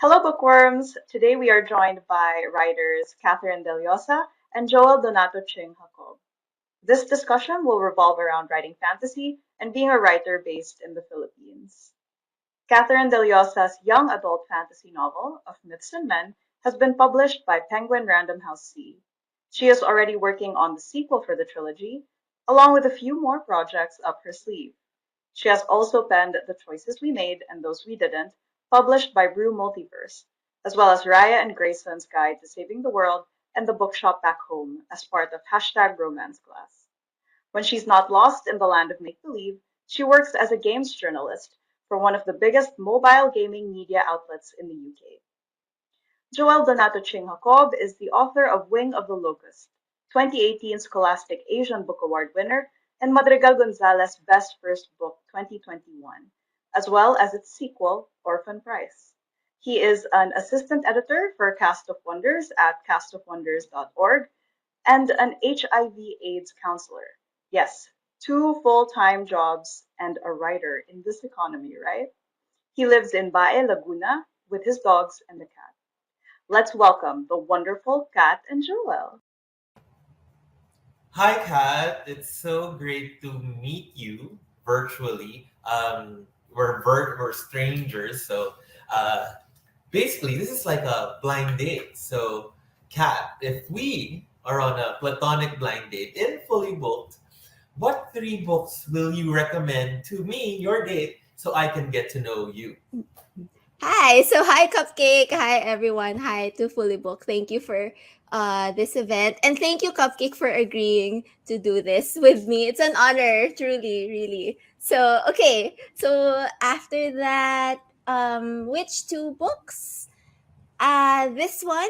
Hello, bookworms! Today we are joined by writers Catherine Dellosa and Joel Donato Ching. This discussion will revolve around writing fantasy and being a writer based in the Philippines. Catherine Dellosa's young adult fantasy novel, Of Myths and Men, has been published by Penguin Random House C. She is already working on the sequel for the trilogy, along with a few more projects up her sleeve. She has also penned The Choices We Made and Those We Didn't, published by Brew Multiverse, as well as Raya and Grayson's Guide to Saving the World and The Bookshop Back Home as part of #Romance Class. When she's not lost in the land of make-believe, she works as a games journalist for one of the biggest mobile gaming media outlets in the UK. Joel Donato Ching is the author of Wing of the Locust, 2018 Scholastic Asian Book Award winner, and Madrigal Gonzalez Best First Book 2021, as well as its sequel, Orphan Price. He is an assistant editor for Cast of Wonders at castofwonders.org and an HIV/AIDS counselor. Yes, two full-time jobs and a writer in this economy, right? He lives in Bae, Laguna with his dogs and the cat. Let's welcome the wonderful Kat and Joel. Hi, Kat. It's so great to meet you virtually. We're strangers, so uh, basically this is like a blind date. So, Kat, if we are on a platonic blind date and fully booked, what three books will you recommend to me, your date, so I can get to know you? Hi. So hi Cupcake. Hi everyone. Hi to Fully Book. Thank you for this event. And thank you Cupcake for agreeing to do this with me. It's an honor, truly, really. So okay. So after that, which two books? This one,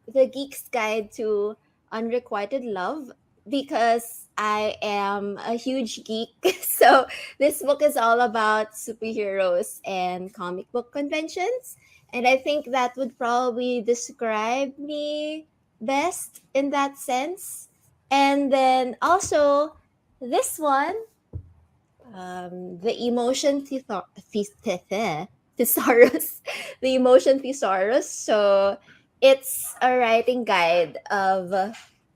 The Geek's Guide to Unrequited Love, because I am a huge geek. So this book is all about superheroes and comic book conventions. And I think that would probably describe me best in that sense. And then also this one, the emotion thesaurus, the emotion thesaurus. So it's a writing guide of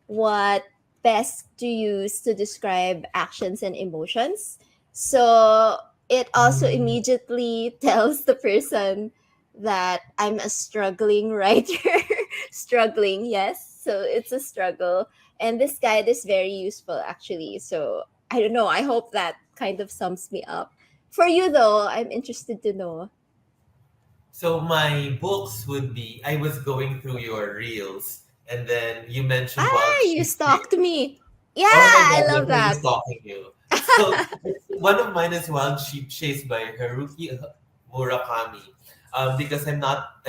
what best to use to describe actions and emotions. So it also Mm. immediately tells the person that I'm a struggling writer. Struggling, yes. So it's a struggle. And this guide is very useful actually. So I don't know. I hope that kind of sums me up. For you, though, I'm interested to know. So my books would be I was going through your reels, and then you mentioned Wild Ah, you Sheep. stalked me. Yeah, Oh my I God, love definitely that. stalking you. So one of mine is Wild Sheep Chase by Haruki Murakami. Because I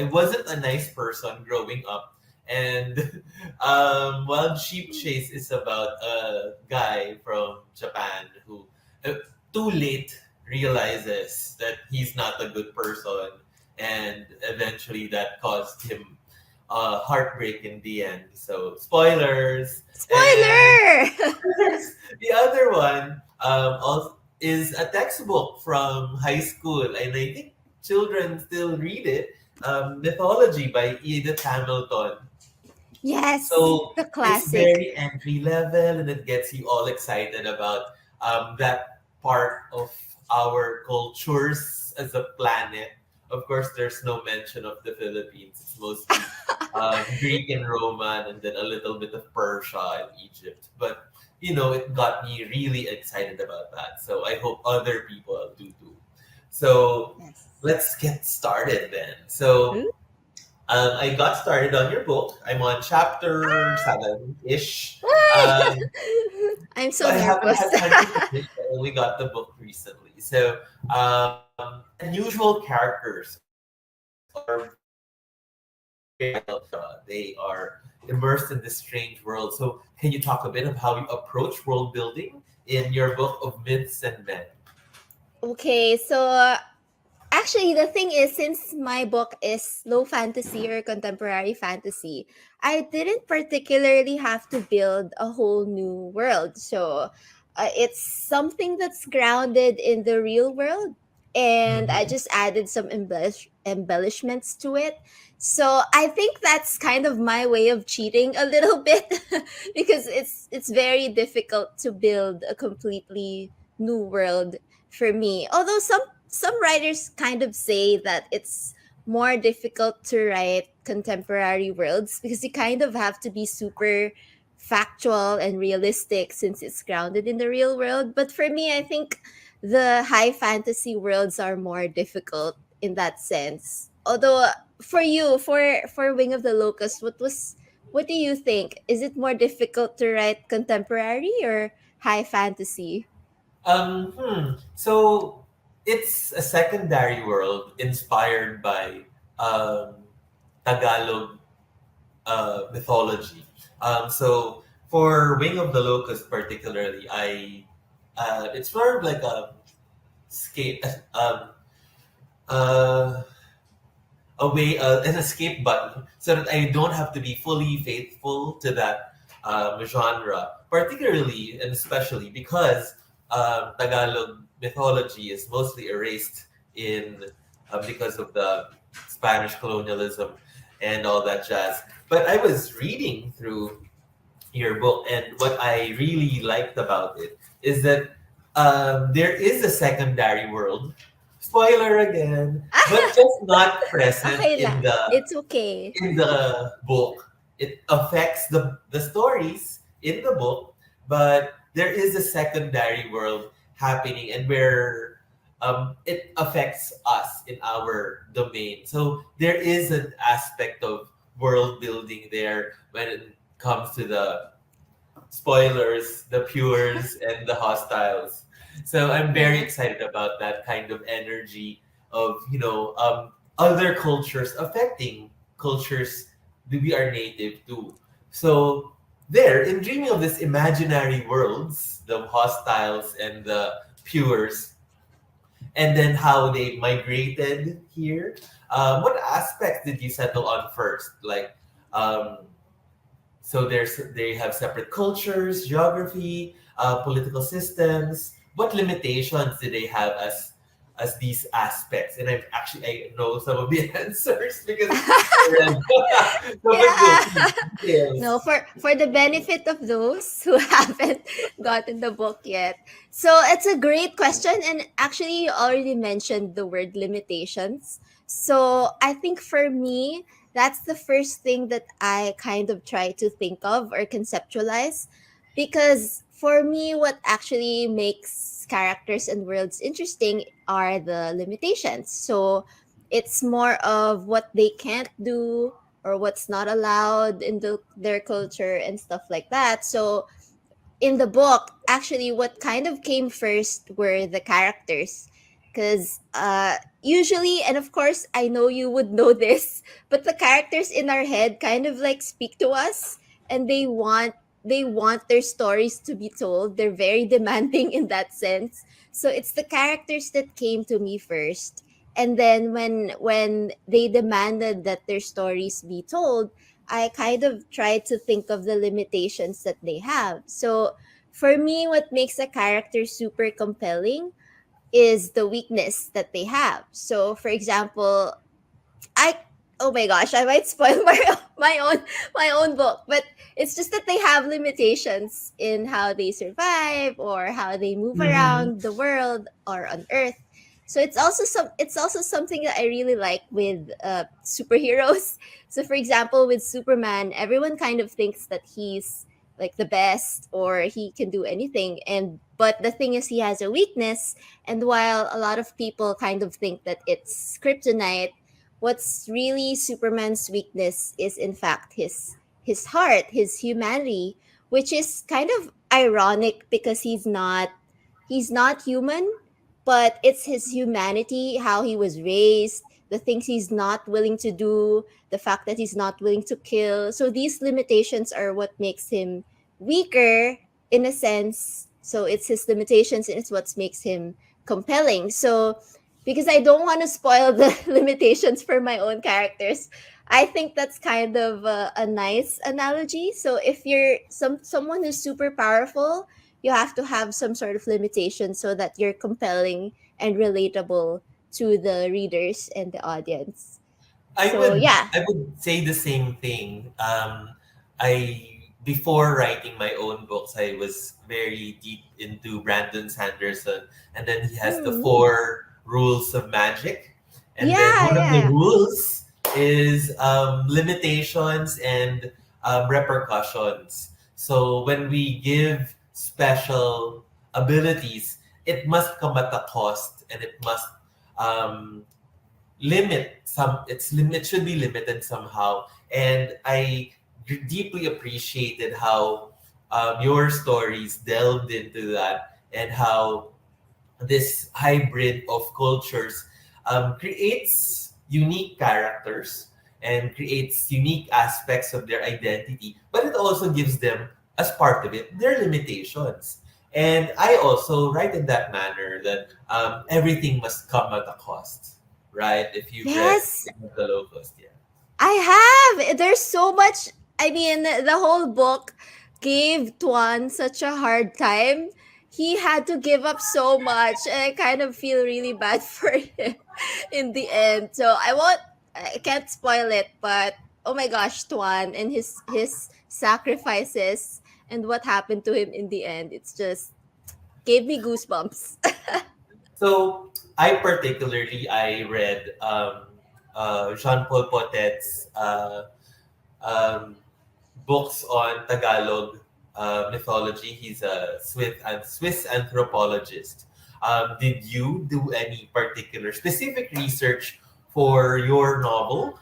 wasn't a nice person growing up, and Wild Sheep Chase is about a guy from Japan who, too late, realizes that he's not a good person, and eventually that caused him heartbreak in the end. So spoilers. And Spoiler! the other one also is a textbook from high school, and I think children still read it. Mythology by Edith Hamilton. Yes, So the it's classic. very entry level, and it gets you all excited about that part of our cultures as a planet. Of course, there's no mention of the Philippines. It's mostly Greek and Roman, and then a little bit of Persia and Egypt. But it got me really excited about that. So I hope other people do too. So Yes. let's get started then. So Ooh. I got started on your book. I'm on chapter seven ish. Ah! Um, I'm so so I haven't nervous. had time to finish. I only got the book recently. So unusual characters are very they are immersed in this strange world. So can you talk a bit of how you approach world building in your book of myths and men? Okay, so actually, the thing is, since my book is low fantasy or contemporary fantasy, I didn't particularly have to build a whole new world. So it's something that's grounded in the real world. and I Mhm. just added some embellishments to it. So I think that's kind of my way of cheating a little bit because it's very difficult to build a completely new world for me. Although some writers kind of say that it's more difficult to write contemporary worlds because you kind of have to be super factual and realistic since it's grounded in the real world. But for me, I think the high fantasy worlds are more difficult in that sense. Although for you, for Wing of the Locust, what do you think? Is it more difficult to write contemporary or high fantasy? So it's a secondary world inspired by um, Tagalog mythology. So for Wing of the Locust, particularly, it's more of like a escape, uh, an escape button, so that I don't have to be fully faithful to that genre, particularly and especially because Tagalog mythology is mostly erased in because of the Spanish colonialism and all that jazz. But I was reading through your book, and what I really liked about it is that there is a secondary world. Spoiler again, but just not present Okay lang. It's okay. in the book. It affects the stories in the book, but there is a secondary world happening, and where it affects us in our domain. So there is an aspect of world building there when it comes to the spoilers, the pures, and the hostiles. So I'm very Yeah. excited about that kind of energy of other cultures affecting cultures that we are native to. So there, in dreaming of this imaginary worlds, the hostiles and the pures, and then how they migrated here. What aspects did you settle on first? Like, um, so they have separate cultures, geography, political systems. What limitations do they have as these aspects? And I know some of the answers because I read. No, but go Yeah. please, No, details. for the benefit of those who haven't gotten the book yet. So it's a great question, and actually you already mentioned the word limitations. So I think for me, that's the first thing that I kind of try to think of or conceptualize, because for me what actually makes characters and worlds interesting are the limitations. So it's more of what they can't do or what's not allowed in their culture and stuff like that. So in the book, actually, what kind of came first were the characters. Because usually, and of course, I know you would know this, but the characters in our head kind of like speak to us, and they want their stories to be told. They're very demanding in that sense. So it's the characters that came to me first. And then when they demanded that their stories be told, I kind of try to think of the limitations that they have. So for me, what makes a character super compelling is the weakness that they have. So for example, I oh my gosh, I might spoil my own book, but it's just that they have limitations in how they survive or how they move Mm-hmm. around the world or on Earth. So it's also something that I really like with superheroes. So for example, with Superman, everyone kind of thinks that he's like the best or he can do anything, and but the thing is he has a weakness. And while a lot of people kind of think that it's kryptonite, what's really Superman's weakness is in fact his heart, his humanity, which is kind of ironic because he's not human, but it's his humanity, how he was raised, the things he's not willing to do, the fact that he's not willing to kill. So these limitations are what makes him weaker in a sense. So it's his limitations and it's what makes him compelling. So because I don't want to spoil the limitations for my own characters, I think that's kind of a nice analogy. So if you're someone who's super powerful, you have to have some sort of limitation so that you're compelling and relatable to the readers and the audience. I So would yeah. I would say the same thing. I Before writing my own books, I was very deep into Brandon Sanderson, and then he has the Mm. four rules of magic, and then Yeah, one of the yeah. rules is limitations and repercussions. So when we give special abilities, it must come at a cost, and it must um, it should be limited somehow. And I deeply appreciated how your stories delved into that, and how this hybrid of cultures creates unique characters and creates unique aspects of their identity, but it also gives them, as part of it, their limitations. And I also write in that manner that everything must come at a cost, right? If you've read Yes, The Locust, yeah. I have. There's so much. I mean, the whole book gave Tuan such a hard time. He had to give up so much, and I kind of feel really bad for him in the end. So I can't spoil it, but oh my gosh, Tuan and his sacrifices and what happened to him in the end. It's just gave me goosebumps. So I read Jean Paul Potet's um, books on Tagalog mythology. He's a Swiss anthropologist. Did you do any particular specific research for your novel?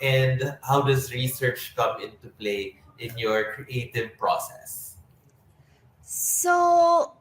And how does research come into play in your creative process? So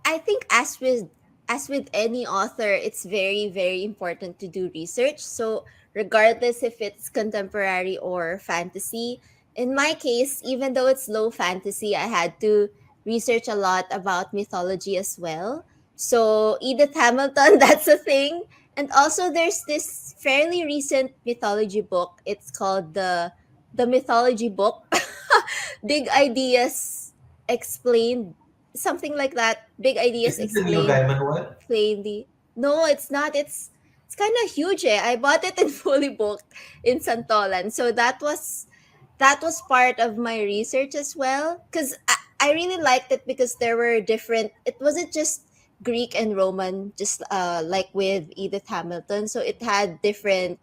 I think as with any author, it's very very important to do research. So regardless if it's contemporary or fantasy, in my case, even though it's low fantasy, I had to research a lot about mythology as well. So Edith Hamilton, that's a thing. And also there's this fairly recent mythology book. It's called the mythology book. Big Ideas Explained, something like that. Big Is Ideas this the Neil Explained Gaiman one? plainly. No, it's not. It's kind of huge. I bought it in fully booked in Santolan. So that was part of my research as well, cuz I really liked it because there were different, it wasn't just Greek and Roman, just like with Edith Hamilton. So it had different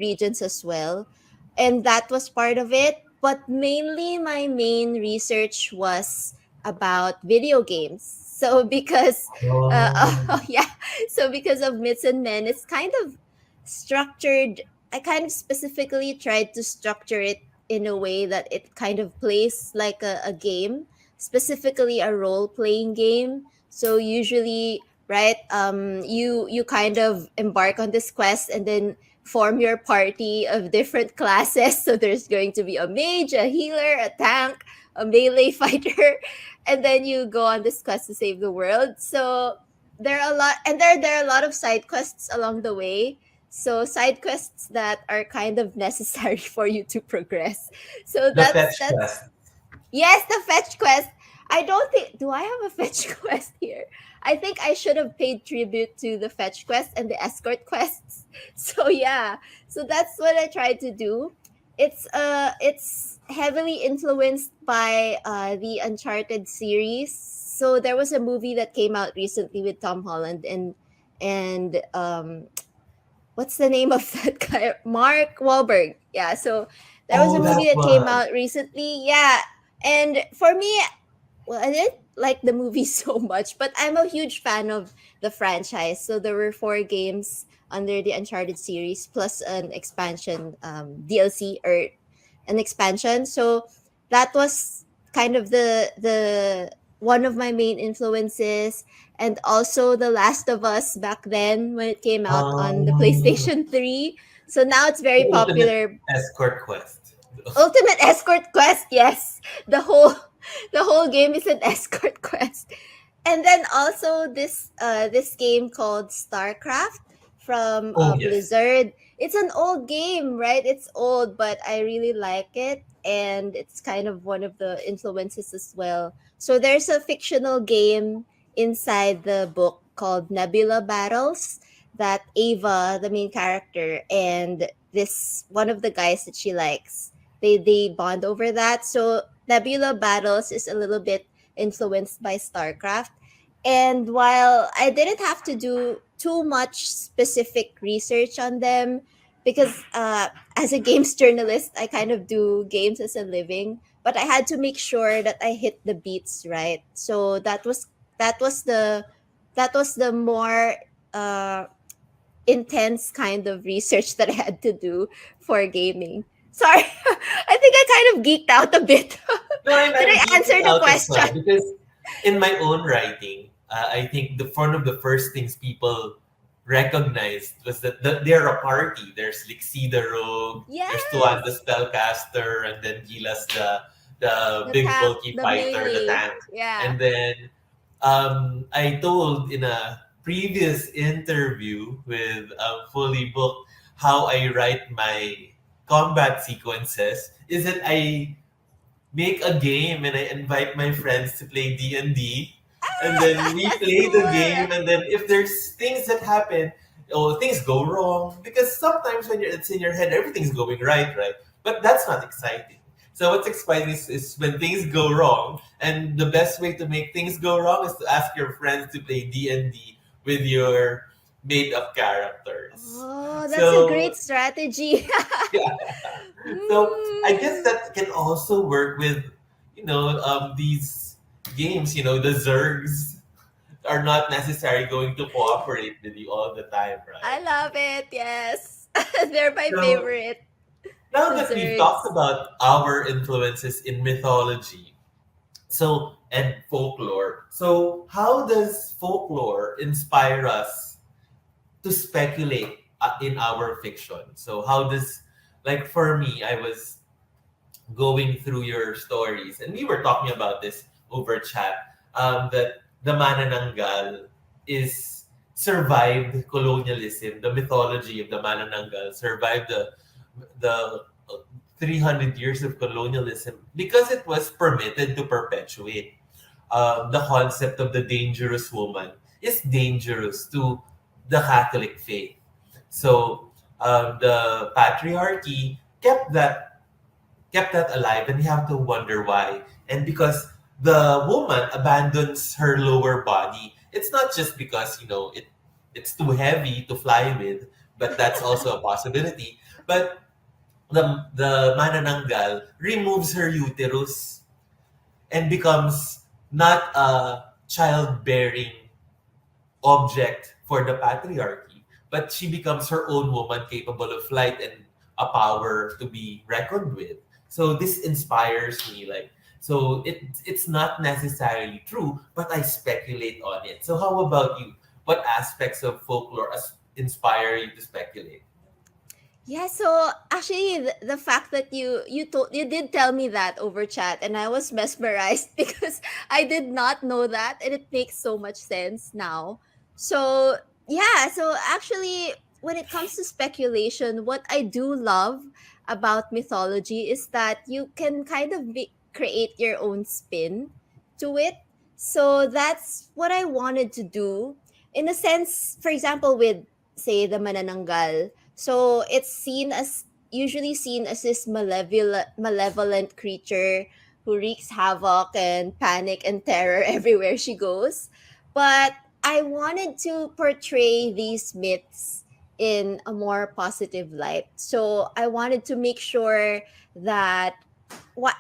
regions as well. And that was part of it, but mainly my main research was about video games. So because Oh. oh yeah, so because of Myths and Men, it's kind of structured. I kind of specifically tried to structure it in a way that it kind of plays like a game, specifically a role playing game. So usually, right, you kind of embark on this quest and then form your party of different classes. So there's going to be a mage, a healer, a tank, a melee fighter, and then you go on this quest to save the world. So there are a lot, and there are a lot of side quests along the way. So side quests that are kind of necessary for you to progress. So The that's Fetch. yes, the fetch quest. I don't think, do I have a fetch quest here? I think I should have paid tribute to the fetch quest and the escort quests. So yeah. So that's what I tried to do. It's heavily influenced by the Uncharted series. So there was a movie that came out recently with Tom Holland and what's the name of that guy? Mark Wahlberg. Yeah, so there was a Oh, that movie that came one. out recently. Yeah. And for me, well, I didn't like the movie so much, but I'm a huge fan of the franchise. So there were four games under the Uncharted series plus an expansion DLC or an expansion. So that was kind of the one of my main influences, and also The Last of Us back then when it came out on the Um, PlayStation 3. So now it's very the ultimate popular. escort quest. Ultimate Escort Quest, yes. The whole the whole game is an escort quest. And then also this game called StarCraft from Oh, yes. Blizzard. It's an old game, right? It's old, but I really like it, and it's kind of one of the influences as well. So there's a fictional game inside the book called Nebula Battles. that Ava, the main character, and this one of the guys that she likes, they bond over that. So Nebula Battles is a little bit influenced by StarCraft. And while I didn't have to do too much specific research on them, because as a games journalist, I kind of do games as a living, but I had to make sure that I hit the beats right. So that was the that was the more uh, intense kind of research that I had to do for gaming. Sorry, I think I kind of geeked out a bit. No, Did I'm I answer geeking the out as question? well because in my own writing, I think one of the first things people recognized was that they're a party. There's Lixie the Rogue, there's Tuan the Yes, Spellcaster, and then Gilas the the big tank, bulky the fighter, the melee. tank. Yeah. And then I told in a previous interview with Fully Booked how I write my combat sequences is that I make a game and I invite my friends to play D&D, and then we That's play the cool. game, and then if there's things that happen, oh, things go wrong, because sometimes when it's in your head everything's going right, but that's not exciting. So what's exciting is when things go wrong, and the best way to make things go wrong is to ask your friends to play D&D with your made up characters. Oh, that's a So great strategy. yeah, so I guess Mm. that can also work with, these games. The Zergs are not necessarily going to cooperate with you all the time, I right? love it. Yes. They're my So favorite. now The that we've talked Zergs. about our influences in mythology, and folklore, so how does folklore inspire us to speculate in our fiction? So how does, like for me, I was going through your stories, and we were talking about this over chat, that the Manananggal is survived colonialism. The mythology of the Manananggal survived the 300 years of colonialism because it was permitted to perpetuate. The concept of the dangerous woman is dangerous to the Catholic faith. So the patriarchy kept that alive, and you have to wonder why. And because the woman abandons her lower body, it's not just because it's too heavy to fly with, but that's also a possibility. But the manananggal removes her uterus and becomes not a childbearing object for the patriarchy, but she becomes her own woman capable of flight and a power to be reckoned with. So this inspires me, like, so it's not necessarily true, but I speculate on it. So how about you? What aspects of folklore inspire you to speculate? Yeah, so actually the fact that you did tell me that over chat, and I was mesmerized because I did not know that, and it makes so much sense now. So, yeah, so actually when it comes to speculation, what I do love about mythology is that you can kind of create your own spin to it. So that's what I wanted to do. In a sense, for example, with say the Manananggal, so it's usually seen as this malevolent creature who wreaks havoc and panic and terror everywhere she goes. But I wanted to portray these myths in a more positive light. So I wanted to make sure that why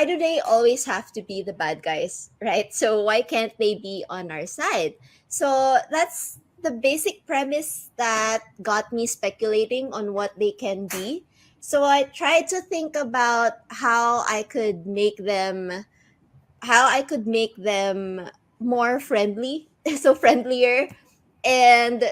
do they always have to be the bad guys, right? So why can't they be on our side? So that's the basic premise that got me speculating on what they can be. So I tried to think about how I could make them more friendly, so friendlier. And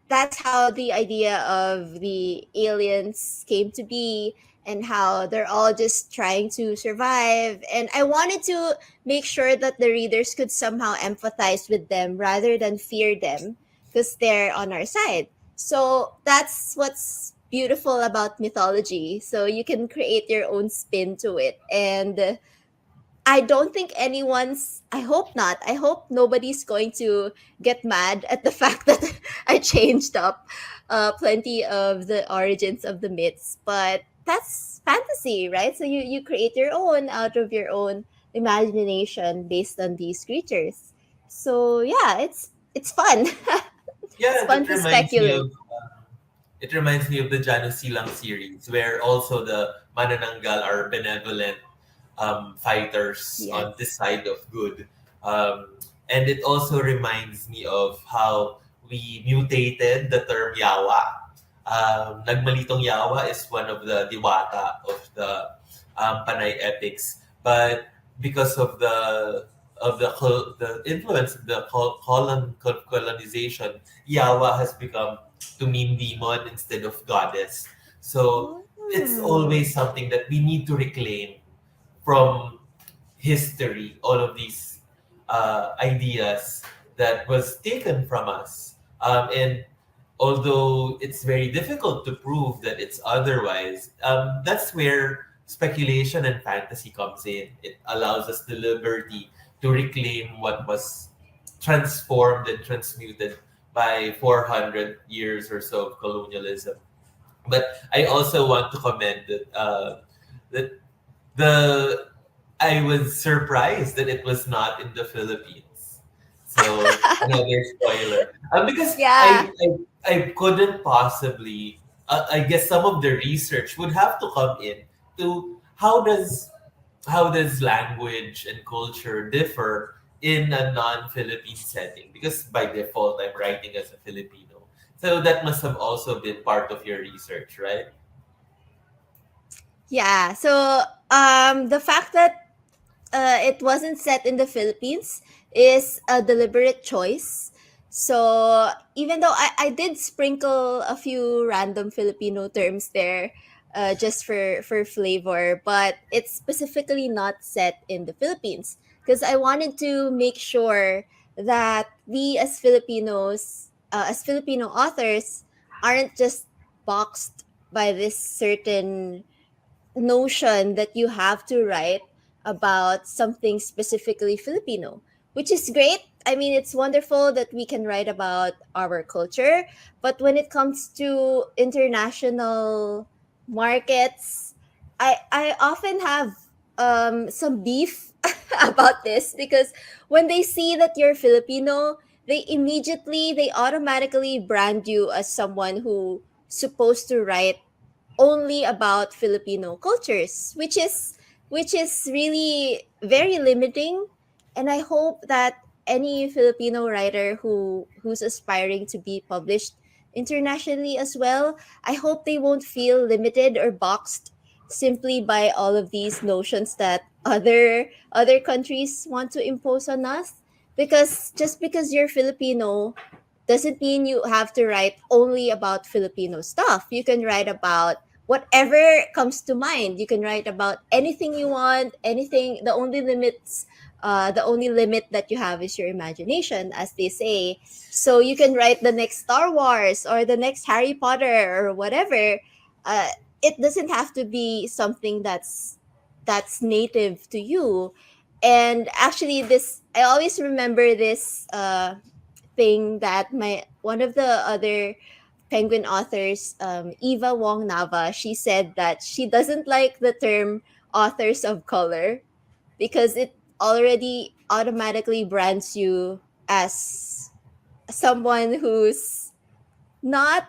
that's how the idea of the aliens came to be, and how they're all just trying to survive. And I wanted to make sure that the readers could somehow empathize with them rather than fear them because they're on our side. So that's what's beautiful about mythology. So you can create your own spin to it. And I don't think anyone's, I hope not. I hope nobody's going to get mad at the fact that I changed up plenty of the origins of the myths, but that's fantasy, right? So you create your own out of your own imagination based on these creatures. So yeah, it's fun. It's Yeah, fun to speculate. it reminds me of the Jano Silang series, where also the Manananggal are benevolent fighters on this Yes. side of good. Um, and it also reminds me of how we mutated the term yawa. Nagmalitong yawa is one of the diwata of the Panay epics, but because of the influence of the colonization, yawa has become to mean demon instead of goddess. So it's Oh. always something that we need to reclaim from history, all of these ideas that was taken from us. And although it's very difficult to prove that it's otherwise, that's where speculation and fantasy comes in. It allows us the liberty to reclaim what was transformed and transmuted by 400 years or so of colonialism. But I also want to commend that the I was surprised that it was not in the Philippines. So another spoiler. Because Yeah. I couldn't possibly. I guess some of the research would have to come in to how does language and culture differ in a non-Philippine setting? Because by default, I'm writing as a Filipino. So that must have also been part of your research, right? Yeah. So the fact that it wasn't set in the Philippines is a deliberate choice. So even though I did sprinkle a few random Filipino terms there, just for flavor, but it's specifically not set in the Philippines because I wanted to make sure that we as Filipino authors, aren't just boxed by this certain notion that you have to write about something specifically Filipino, which is great. I mean, it's wonderful that we can write about our culture, but when it comes to international markets, I often have some beef about this because when they see that you're Filipino, they automatically brand you as someone who supposed to write only about Filipino cultures, which is really very limiting. And I hope that any Filipino writer who's aspiring to be published internationally as well, I hope they won't feel limited or boxed simply by all of these notions that other countries want to impose on us, because just because you're Filipino doesn't mean you have to write only about Filipino stuff. You can write about whatever comes to mind. You can write about anything you want, anything. The only limit that you have is your imagination, as they say. So you can write the next Star Wars or the next Harry Potter or whatever. Uh, it doesn't have to be something that's native to you. And actually, this I always remember this thing that my one of the other Penguin authors, Eva Wong Nava, she said that she doesn't like the term authors of color because it already automatically brands you as someone who's not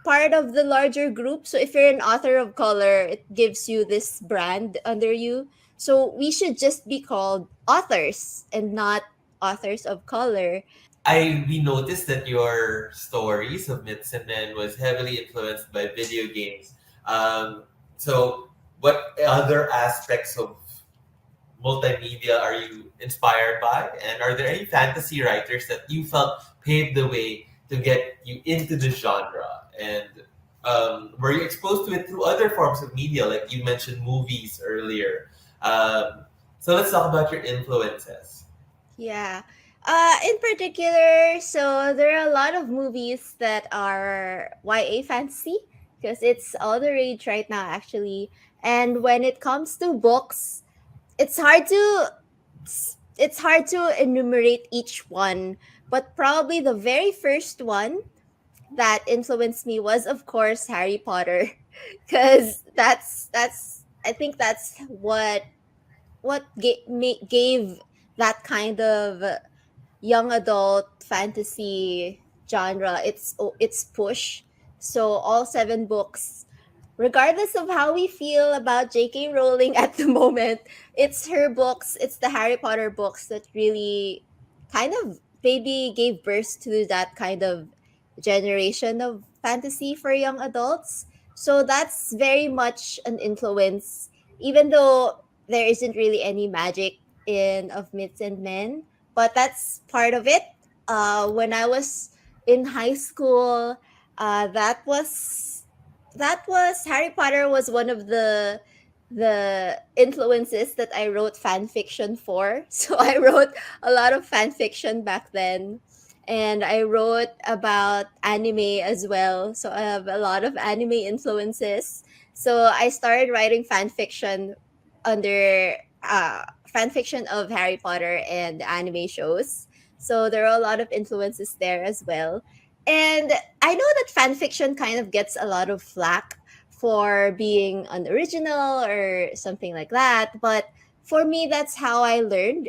part of the larger group. So if you're an author of color, it gives you this brand under you. So we should just be called authors and not authors of color. We noticed that your stories of Myths and Men was heavily influenced by video games. So, what other aspects of multimedia are you inspired by? And are there any fantasy writers that you felt paved the way to get you into the genre? And were you exposed to it through other forms of media, like you mentioned movies earlier? So, let's talk about your influences. Yeah. In particular, so there are a lot of movies that are YA fantasy because it's all the rage right now, actually. And when it comes to books, it's hard to it's hard to enumerate each one, but probably the very first one that influenced me was, of course, Harry Potter, because that's I think that's gave that kind of young adult fantasy genre its push. So all seven books, regardless of how we feel about J.K. Rowling at the moment, it's her books, it's the Harry Potter books that really kind of maybe gave birth to that kind of generation of fantasy for young adults. So that's very much an influence, even though there isn't really any magic in Of Myths and Men, but that's part of it. When I was in high school, uh, that was Harry Potter was one of the influences that I wrote fan fiction for. So I wrote a lot of fan fiction back then. And I wrote about anime as well. So I have a lot of anime influences. So I started writing fan fiction under fan fiction of Harry Potter and anime shows. So there are a lot of influences there as well. And I know that fan fiction kind of gets a lot of flack for being unoriginal or something like that, but for me that's how I learned.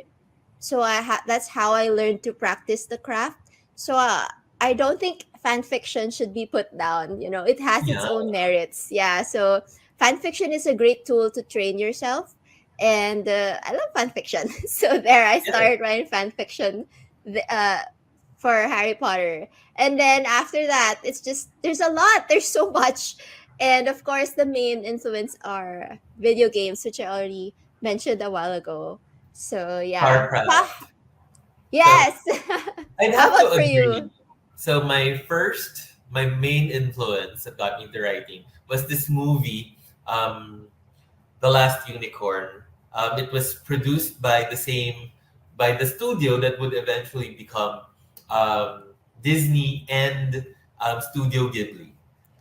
So that's how I learned to practice the craft. So I don't think fan fiction should be put down. You know, it has its Yeah, own merits. Yeah, so fan fiction is a great tool to train yourself, and I love fan fiction. So there, I yeah. started writing fan fiction. For Harry Potter. And then after that, it's just there's a lot. There's so much. And of course, the main influence are video games, which I already mentioned a while ago. So yeah. Starcraft. So Yes. I'd How have to about for you? agree. So my main influence that got me into writing was this movie, The Last Unicorn. It was produced by by the studio that would eventually become um, Disney and Studio Ghibli.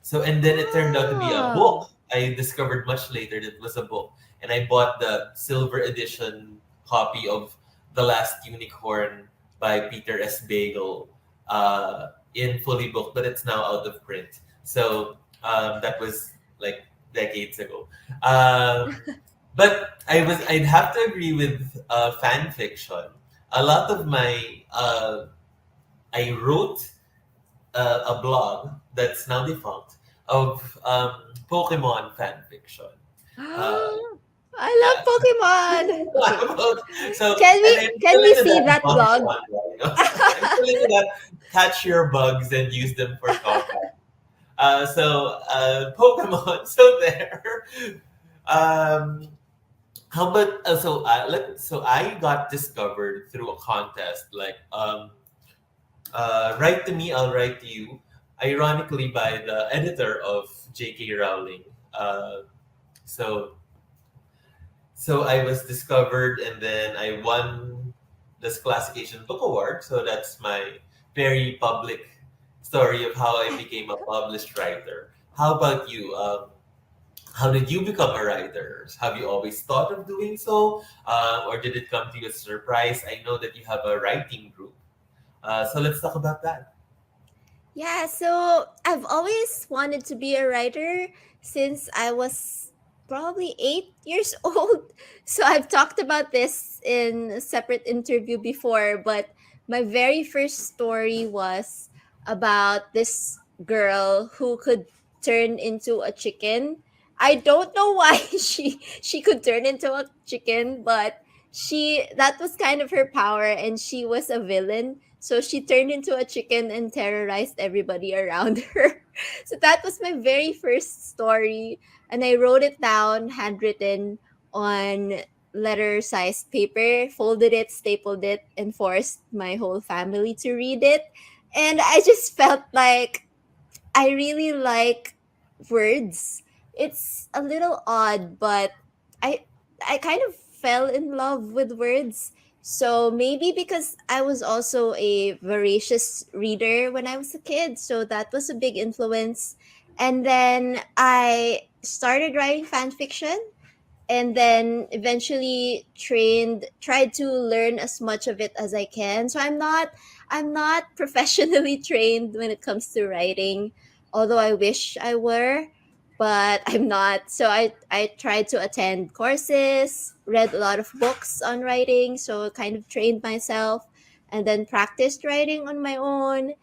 So and then it turned out to be a Oh. book. I discovered much later that it was a book, and I bought the silver edition copy of The Last Unicorn by Peter S. Bagel in fully booked, but it's now out of print. So that was like decades ago. Um, but I'd have to agree with fan fiction. A lot of I wrote a blog that's now defunct of Pokemon fan fiction. Uh, I yeah, love Pokemon. so Can and we I'm can still we into see that that bug blog? genre. I'm still into that catch your bugs and use them for combat. Pokemon. So there. Um, how about so I got discovered through a contest like write to me, I'll write to you. Ironically, by the editor of J.K. Rowling. Uh, so so I was discovered, and then I won this Classification Book Award. So that's my very public story of how I became a published writer. How about you? How did you become a writer? Have you always thought of doing so, or did it come to you as a surprise? I know that you have a writing group, so let's talk about that. Yeah, so I've always wanted to be a writer since I was probably 8 years old. So I've talked about this in a separate interview before, but my very first story was about this girl who could turn into a chicken. I don't know why she could turn into a chicken, but she that was kind of her power, and she was a villain, so she turned into a chicken and terrorized everybody around her. So that was my very first story. And I wrote it down, handwritten, on letter sized paper, folded it, stapled it, and forced my whole family to read it. And I just felt like I really like words. It's a little odd, but I I kind of fell in love with words. So maybe because I was also a voracious reader when I was a kid, so that was a big influence. And then I started writing fan fiction, and then eventually tried to learn as much of it as I can. So I'm not professionally trained when it comes to writing, although I wish I were, but I'm not. So I tried to attend courses, read a lot of books on writing, so kind of trained myself, and then practiced writing on my own.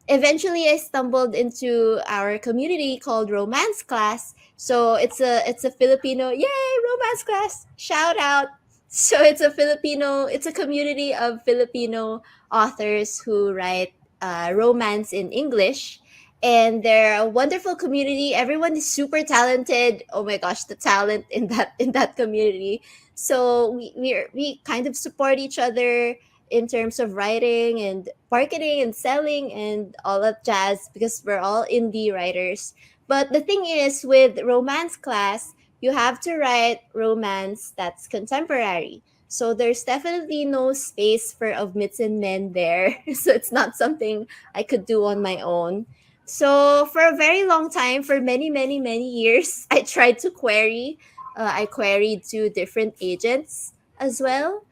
Eventually I stumbled into our community called Romance Class. So it's a Filipino, yay, romance class. Shout out. So it's a community of Filipino authors who write romance in English. And they're a wonderful community. Everyone is super talented. Oh my gosh, the talent in that community. So we kind of support each other in terms of writing and marketing and selling and all that jazz, because we're all indie writers. But the thing is, with romance class, you have to write romance that's contemporary. So there's definitely no space for of myths and men there. So it's not something I could do on my own. So for a very long time, for many, many, many years, I tried to query. I queried to different agents as well,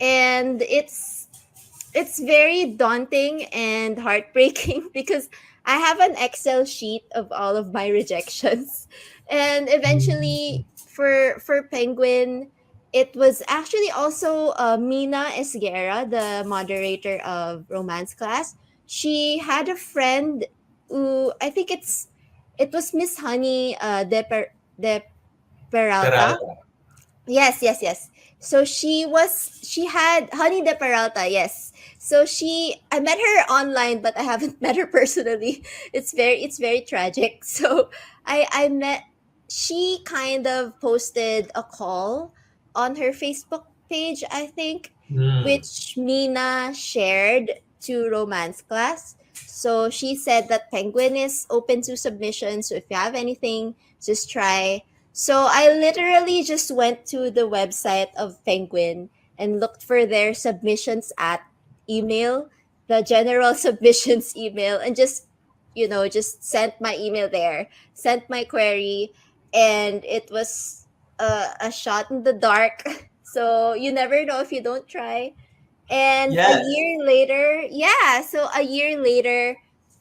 and it's very daunting and heartbreaking because I have an Excel sheet of all of my rejections. And eventually for Penguin, it was actually also Mina Esguerra, the moderator of Romance Class. She had a friend who I think it was Miss Honey de Peralta. Peralta. Yes, yes, yes. So she had Honey de Peralta, yes. So I met her online, but I haven't met her personally. It's very tragic. So I met she kind of posted a call on her Facebook page, I think, Mm. which Mina shared to Romance Class. So she said that Penguin is open to submissions. So if you have anything, just try. So I literally just went to the website of Penguin and looked for their submissions at email, the general submissions email, and just sent my email there, sent my query, and it was a shot in the dark. So you never know if you don't try. And a Yes. year later, yeah, so a year later,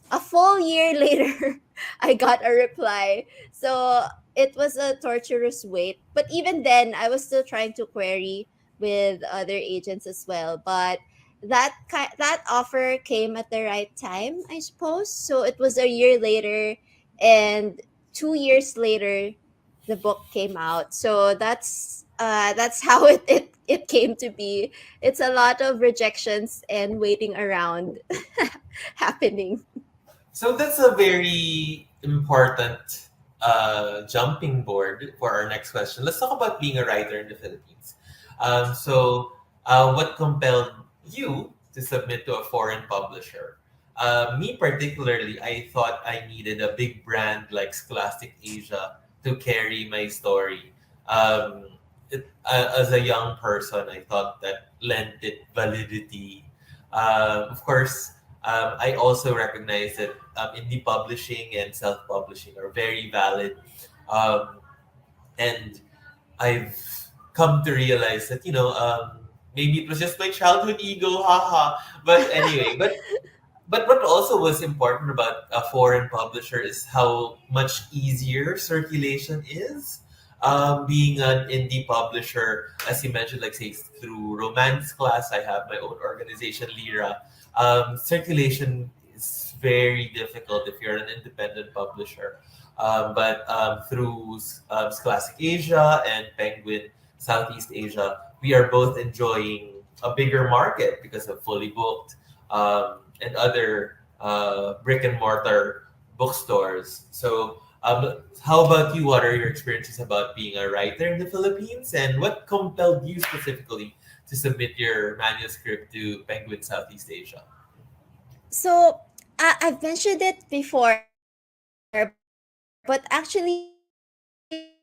a full year later, I got a reply. So it was a torturous wait. But even then, I was still trying to query with other agents as well. But that offer came at the right time, I suppose. So it was a year later, and 2 years later, the book came out. So that's how it came to be. It's a lot of rejections and waiting around happening. So that's a very important jumping board for our next question. Let's talk about being a writer in the Philippines. What compelled you to submit to a foreign publisher? Me particularly, I thought I needed a big brand like Scholastic Asia to carry my story. As a young person, I thought that lent it validity. Of course, I also recognize that indie publishing and self publishing are very valid. Um, and I've come to realize that, maybe it was just my childhood ego, haha. But anyway, but what also was important about a foreign publisher is how much easier circulation is. Being an indie publisher, as you mentioned, like say through Romance Class, I have my own organization, Lira. Circulation is very difficult if you're an independent publisher. But through Classic Asia and Penguin Southeast Asia, we are both enjoying a bigger market because of Fully Booked and other brick and mortar bookstores. So, how about you? What are your experiences about being a writer in the Philippines, and what compelled you specifically to submit your manuscript to Penguin Southeast Asia? So I've mentioned it before, but actually, there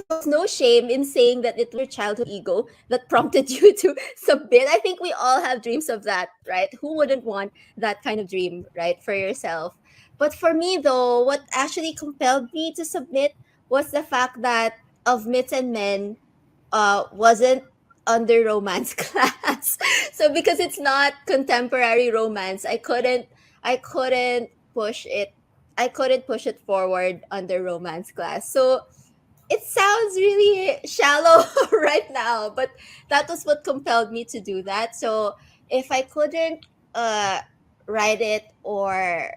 was no shame in saying that it was your childhood ego that prompted you to submit. I think we all have dreams of that, right? Who wouldn't want that kind of dream, right, for yourself? But for me, though, what actually compelled me to submit was the fact that of Myths and Men wasn't under romance class. So because it's not contemporary romance, I couldn't push it. I couldn't push it forward under romance class. So it sounds really shallow right now, but that was what compelled me to do that. So if I couldn't uh, write it or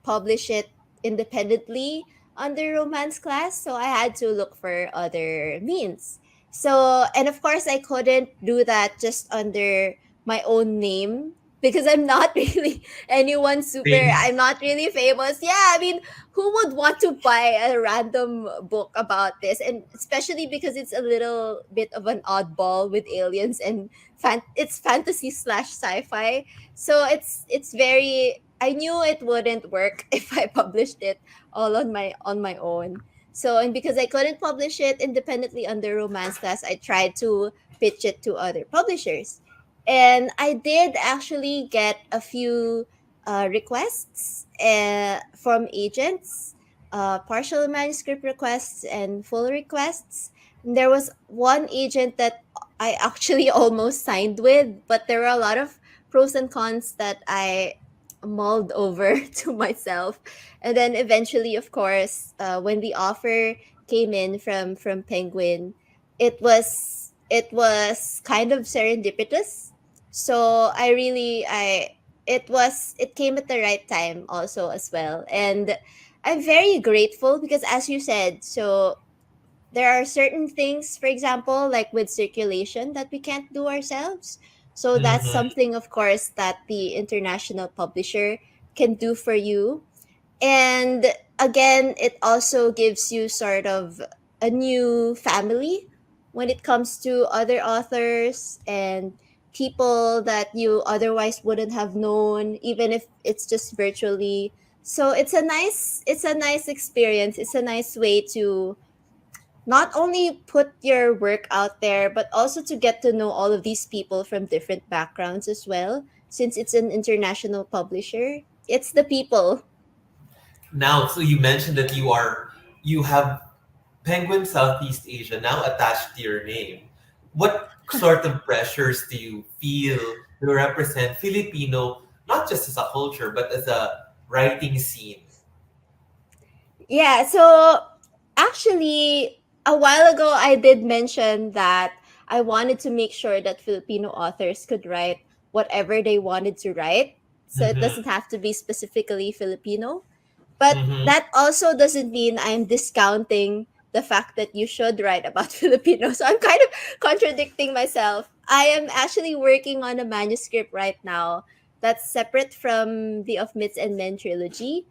publish it independently under romance class, so I had to look for other means. So, and of course, I couldn't do that just under my own name because I'm not really anyone super, Famous. I'm not really famous. Yeah, I mean, who would want to buy a random book about this, and especially because it's a little bit of an oddball with aliens and it's fantasy slash sci-fi. So it's very, I knew it wouldn't work if I published it all on my own. So, and because I couldn't publish it independently under romance class, I tried to pitch it to other publishers, and I did actually get a few requests from agents, partial manuscript requests and full requests. And there was one agent that I actually almost signed with, but there were a lot of pros and cons that I mulled over to myself. And then eventually, of course, when the offer came in from Penguin, it was kind of serendipitous. So it came at the right time also as well. And I'm very grateful because, as you said, so there are certain things, for example, like with circulation, that we can't do ourselves. So that's Mm-hmm. something, of course, that the international publisher can do for you. And again, it also gives you sort of a new family when it comes to other authors and people that you otherwise wouldn't have known, even if it's just virtually. So it's a nice experience. It's a nice way to not only put your work out there, but also to get to know all of these people from different backgrounds as well. Since it's an international publisher, it's the people. Now, so you mentioned that you have Penguin Southeast Asia now attached to your name. What sort of pressures do you feel to represent Filipino, not just as a culture, but as a writing scene? Yeah, so actually, a while ago, I did mention that I wanted to make sure that Filipino authors could write whatever they wanted to write. So it Mm-hmm. doesn't have to be specifically Filipino. But Mm-hmm. that also doesn't mean I'm discounting the fact that you should write about Filipinos. So I'm kind of contradicting myself. I am actually working on a manuscript right now that's separate from the Of Myths and Men trilogy,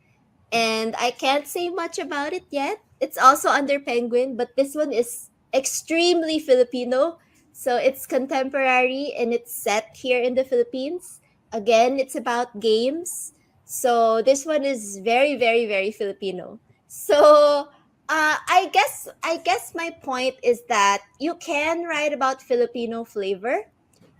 and I can't say much about it yet. It's also under Penguin, but this one is extremely Filipino. So it's contemporary and it's set here in the Philippines. Again, it's about games. So this one is very, very, very Filipino. So I guess my point is that you can write about Filipino flavor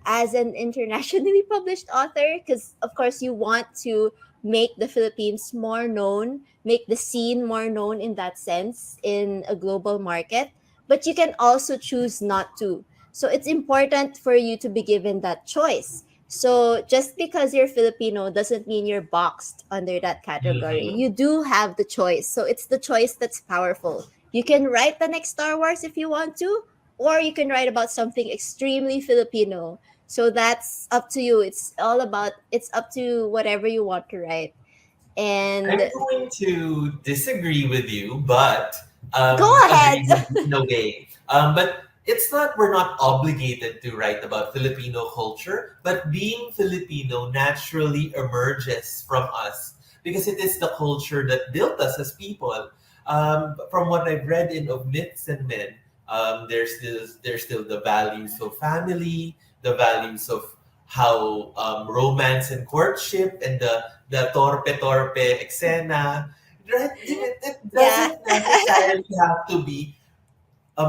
as an internationally published author, because of course you want to make the Philippines more known, make the scene more known in that sense in a global market, but you can also choose not to. So it's important for you to be given that choice. So just because you're Filipino doesn't mean you're boxed under that category. Mm-hmm. You do have the choice. So it's the choice that's powerful. You can write the next Star Wars if you want to, or you can write about something extremely Filipino. So that's up to you. It's up to whatever you want to write. I'm And going to disagree with you, but go ahead. agree with you in a way. But it's not, we're not obligated to write about Filipino culture, but being Filipino naturally emerges from us because it is the culture that built us as people. From what I've read in Of Myths and Men, there's still the values of family, the values of how romance and courtship, and the torpe eksena, right? It Yeah. doesn't necessarily have to be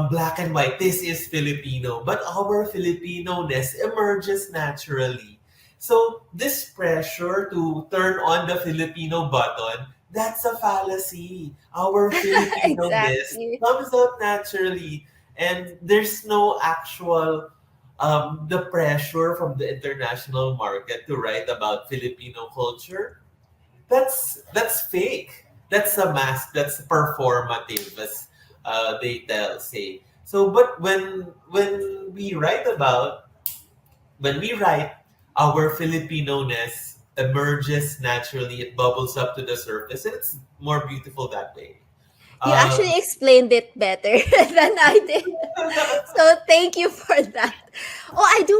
black and white. This is Filipino, but our Filipino-ness emerges naturally. So this pressure to turn on the Filipino button That's a fallacy. Our Filipino-ness Exactly. comes out naturally, and there's no actual the pressure from the international market to write about Filipino culture. That's fake. That's a mask. That's performative, as they tell say. So, but when we write, our Filipino-ness emerges naturally. It bubbles up to the surface, and it's more beautiful that way. You Um, actually explained it better than I did. So thank you for that. Oh, I do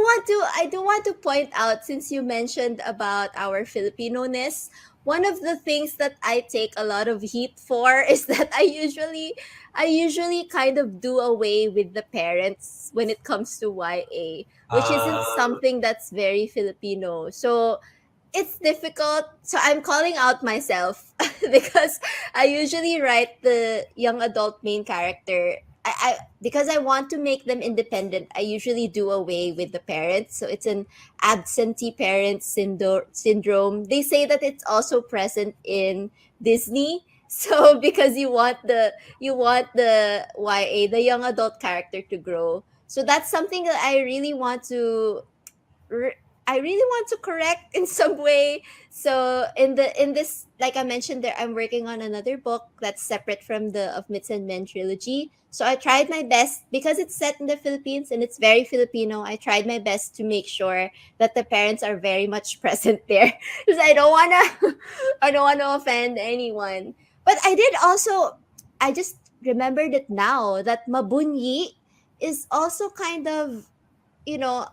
want to point out, since you mentioned about our Filipino-ness, one of the things that I take a lot of heat for is that I usually kind of do away with the parents when it comes to YA, which isn't uh, something that's very Filipino. So it's difficult. So I'm calling out myself because I usually write the young adult main character. I because I want to make them independent. I usually do away with the parents. So it's an absentee parent syndrome. They say that it's also present in Disney. So because you want the YA, the young adult character, to grow. So that's something that r- I really want to correct in some way. So in this, like I mentioned there, I'm working on another book that's separate from the Of Myths and Men trilogy. So I tried my best, because it's set in the Philippines and it's very Filipino. I tried my best to make sure that the parents are very much present there, because I don't wanna offend anyone. But I just remembered it now, that Mabunyi is also kind of,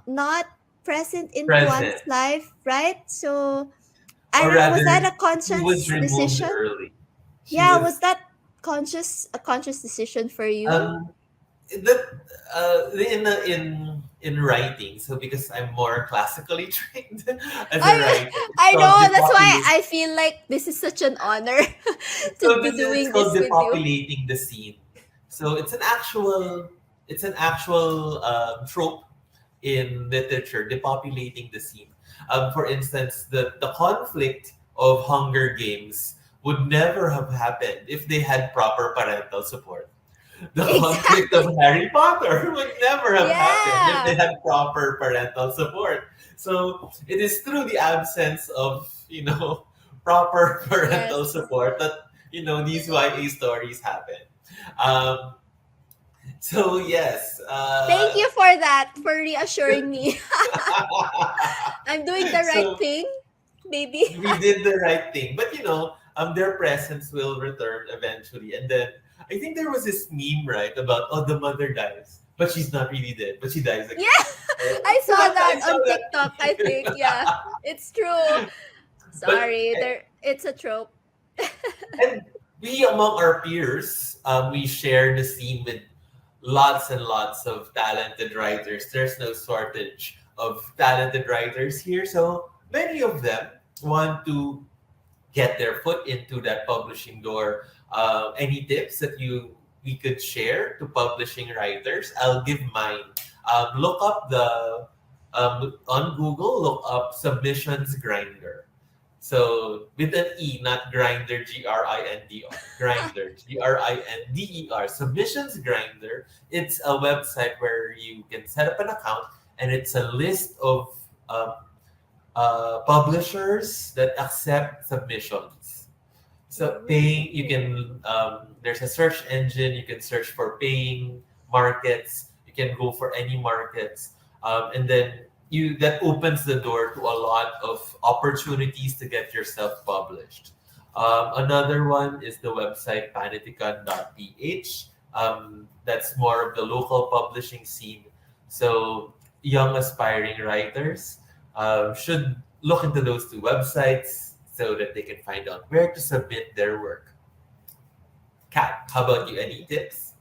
not present in present, Juan's life, right? So I or don't know, was that rather, a she was conscious removed decision? early. She Yeah, was was that a conscious decision for you? um that in writing. So because I'm more classically trained as a I writer, it's I called know, that's why depopulate. I feel like this is such an honor to So be it's doing called this with you. depopulating the scene. So it's an actual trope in literature, depopulating the scene. For instance, the conflict of Hunger Games would never have happened if they had proper parental support. The conflict of Exactly. Harry Potter would never have happened if they Yeah. had proper parental support. So it is through the absence of, proper parental Yes. support that, these YA stories happen. Um, so yes, Thank you for that, for reassuring me. I'm doing the right so thing, maybe. we did the right thing. But their presence will return eventually. And then I think there was this meme, right, about the mother dies, but she's not really dead, but she dies again. Yeah, I saw that I saw on that TikTok, I think. Yeah, meme. it's true. but Sorry, it's a trope. and we among our peers, we share the scene with lots and lots of talented writers. There's no shortage of talented writers here, so many of them want to get their foot into that publishing door. Any tips that we could share to publishing writers? I'll give mine. Look up on Google. Look up submissions grinder. So with an E, not grinder, Grinder, Grinder. Submissions grinder. It's a website where you can set up an account, and it's a list of um, publishers that accept submissions. So paying, you can there's a search engine. You can search for paying markets. You can go for any markets, and then you that opens the door to a lot of opportunities to get yourself published. Another one is the website paniticon.ph. That's more of the local publishing scene. So young aspiring writers should look into those two websites so that they can find out where to submit their work. Kat, how about you? Any tips?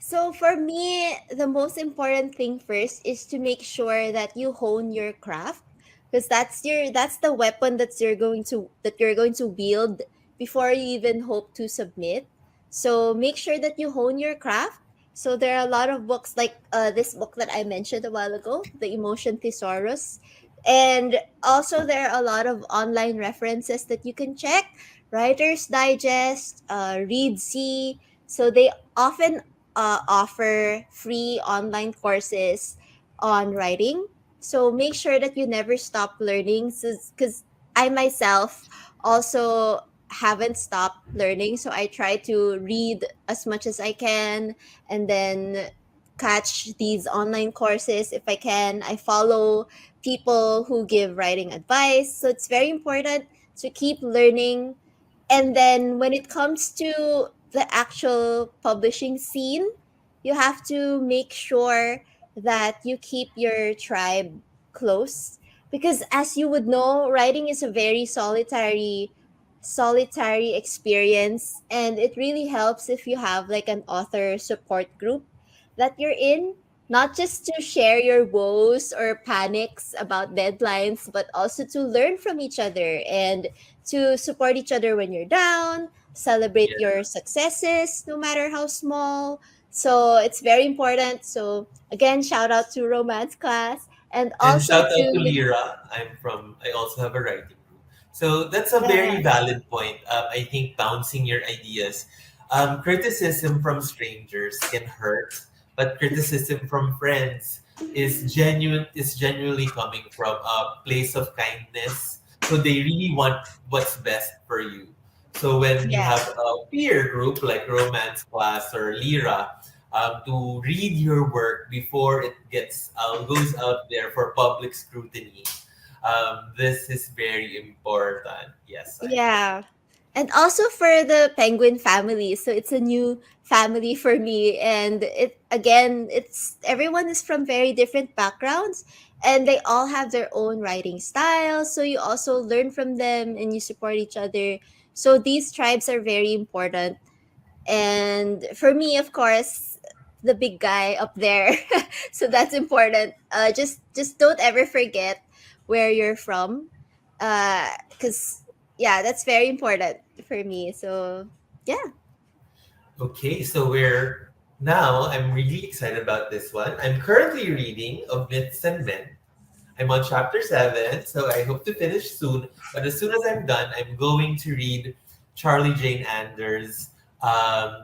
So for me, the most important thing first is to make sure that you hone your craft, because that's the weapon that you're going to wield before you even hope to submit. So make sure that you hone your craft. So there are a lot of books like this book that I mentioned a while ago, The Emotion Thesaurus. And also there are a lot of online references that you can check. Writer's Digest, Read C. So they often offer free online courses on writing. So make sure that you never stop learning, because I myself also haven't stopped learning. So I try to read as much as I can, and then catch these online courses if I can. I follow people who give writing advice. So it's very important to keep learning. And then when it comes to the actual publishing scene, you have to make sure that you keep your tribe close, because as you would know, writing is a very solitary experience, and it really helps if you have like an author support group that you're in, not just to share your woes or panics about deadlines, but also to learn from each other and to support each other when you're down, celebrate Yeah. your successes, no matter how small. So it's very important. So again, shout out to romance class, and And also shout to out to the Lira. I also have a writing group. So that's a very yeah, valid point. I think bouncing your ideas. Criticism from strangers can hurt, but criticism from friends is genuinely coming from a place of kindness. So they really want what's best for you. So when you yeah, have a peer group like romance class or Lira, to read your work before it goes out there for public scrutiny. This is very important. Yes, I agree. yeah. And also for the penguin family. So it's a new family for me. And it again, it's everyone is from very different backgrounds, and they all have their own writing style. So you also learn from them and you support each other. So these tribes are very important. And for me, of course, the big guy up there. So that's important. Just don't ever forget where you're from, because yeah, that's very important for me. So yeah. Okay, so I'm really excited about this one. I'm currently reading Of Myths and Men. I'm on chapter 7, so I hope to finish soon. But as soon as I'm done, I'm going to read Charlie Jane Anders'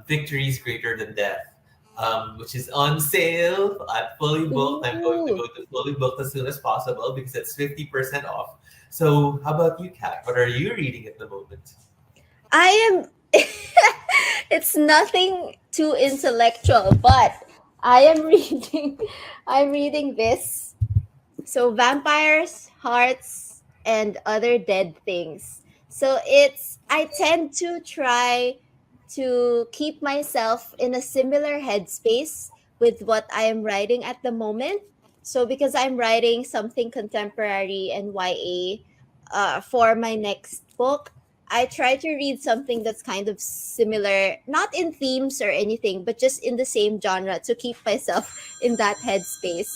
Victories Greater Than Death, which is on sale at Fully Booked. I'm going to Ooh, go to Fully Booked as soon as possible because it's 50% off. So, how about you, Kat? What are you reading at the moment? I am. It's nothing too intellectual, but I am reading. I'm reading this. So vampires, hearts, and other dead things. So it's I tend to try to keep myself in a similar headspace with what I am writing at the moment. So because I'm writing something contemporary and YA for my next book, I try to read something that's kind of similar, not in themes or anything, but just in the same genre to keep myself in that headspace.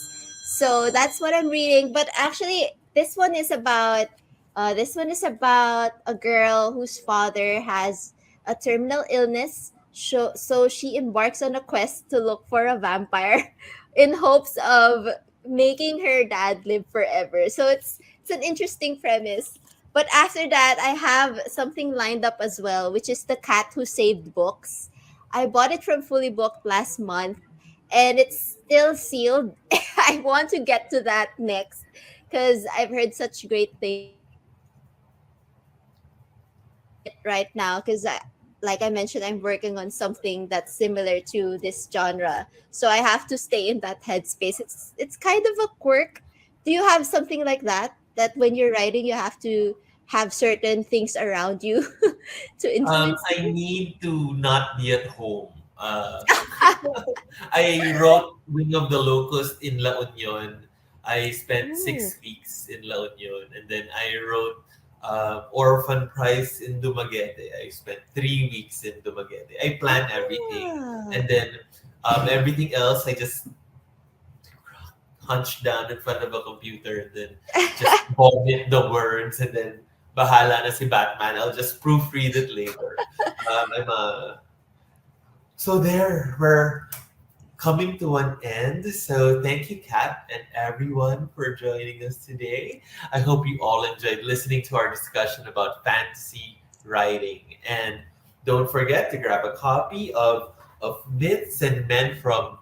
So that's what I'm reading. But actually, this one is about a girl whose father has a terminal illness. So she embarks on a quest to look for a vampire in hopes of making her dad live forever. So it's an interesting premise. But after that, I have something lined up as well, which is The Cat Who Saved Books. I bought it from Fully Booked last month, and it's still sealed. I want to get to that next because I've heard such great things about it. But I can't finish it right now because like I mentioned, I'm working on something that's similar to this genre. So I have to stay in that headspace. It's kind of a quirk. Do you have something like that? That when you're writing, you have to have certain things around you to influence I you? need to not be at home. I wrote Wing of the Locust in La Union. I spent Oh, 6 weeks in La Union, and then I wrote Orphan Price in Dumaguete. I spent 3 weeks in Dumaguete. I plan everything, ah. and then everything else I just hunch down in front of a computer and then just vomit the words, and then bahala na si Batman. I'll just proofread it later. I'm a So there, we're coming to an end. So thank you, Kat, and everyone for joining us today. I hope you all enjoyed listening to our discussion about fantasy writing. And don't forget to grab a copy of Myths and Men from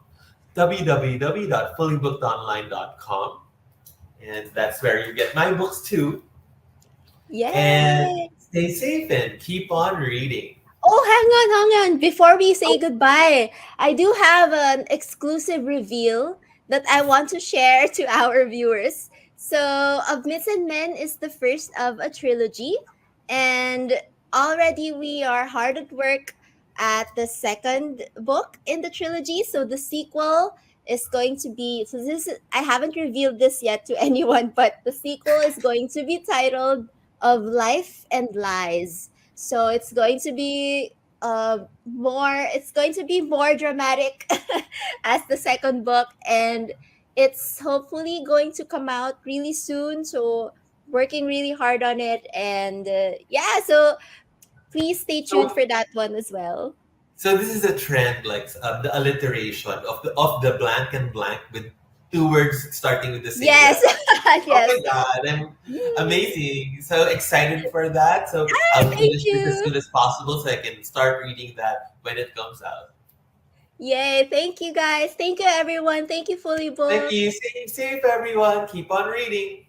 www.fullybookedonline.com. And that's where you get my books too. And Yay! stay safe and keep on reading. Oh, hang on. Before we say goodbye, I do have an exclusive reveal that I want to share to our viewers. So, Of Myths and Men is the first of a trilogy, and already we are hard at work at the second book in the trilogy. So, the sequel is going to be I haven't revealed this yet to anyone, but the sequel is going to be titled Of Life and Lies. So it's going to be more dramatic as the second book, and it's hopefully going to come out really soon. So working really hard on it, and yeah, so please stay tuned So for that one as well. So this is a trend, like the alliteration of the blank and blank with two words starting with the same Yes. letter. Oh Yes. my god, I'm Mm. amazing! So excited for that. So Ah, I'll thank finish this as you. soon as possible so I can start reading that when it comes out. Yay, thank you guys, thank you everyone, thank you Fully Thank Booked. you. Stay safe, everyone. Keep on reading.